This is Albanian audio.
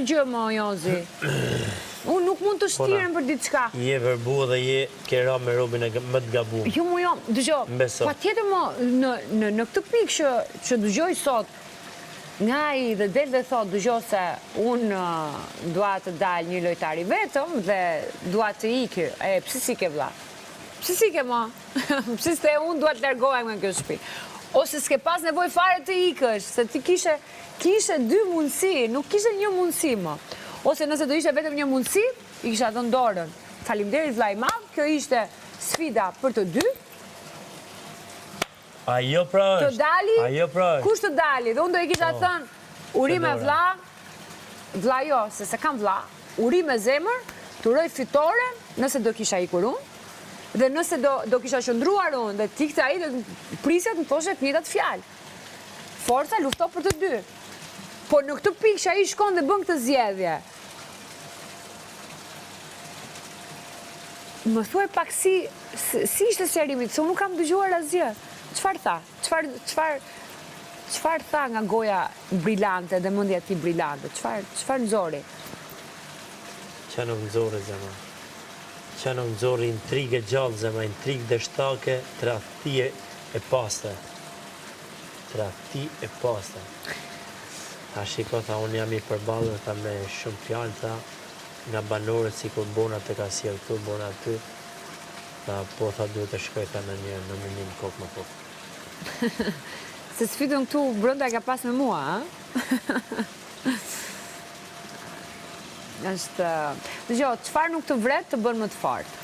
këtë gjë më, Jozi. Unë nuk mund të shtirem për diçka. Je verbu dhe je kera me robin e më të gabuar. Jo, më jo, dëgjo, pa tjetër më, në këtë pikë që dëgjoj sot, nga i dhe del dhe thot, dëgjo se unë dua të dal një lojtari vetëm dhe dua të ikë. Pse si ke vlla? Pse si ke ma? Pse se unë dua të largohem nga kjo shtëpi? Ose s'ke pas nevoj fare të ikësh, se ti kishe dy mundësi, nuk kishe një mundësi më. Ose nëse do ishte vetëm një mundësi, i kisha dhënë dorën. Faleminderit vllai i madh, kjo ishte sfida për të dy. Ajo pra është. Të dali? Ajo pra është. Kush të dali? Dhe unë do i kisha thënë, uri me vlla jo, se kam vlla, uri me zemër, të uroj fitore, nëse do kisha ikur unë. Dhe nëse do kisha qëndruar unë, dhe ti këtë ai do prisja të më thoshe të njëjtat fjalë. Forca lufto për të dy. Po në këtë pikë që ai shkon dhe bën këtë zgjedhje. Më thuaj pak si ishte sqarimi, se unë nuk kam dëgjuar asgjë. Çfarë tha? Çfarë tha nga goja brillante dhe mendja e tij brillante? Çfarë nxori? Çfarë nuk nxori zemra? Që nuk nëzori intrigë gjallë zema, intrigë dështake, tradhti e paste. Tradhti e paste. Ta shiko, tha, unë jam i përballur, tha, me shumë fjalë, tha, nga banorët si kur bona të ka sjellë këtu, bona aty. Tha, po, tha, duhet të shkoj, tha, në një minim kokë më kokë. Se sfidën këtu brenda ka pas me mua, a? Dëgjoj, çfarë nuk të vret të bën më të fortë?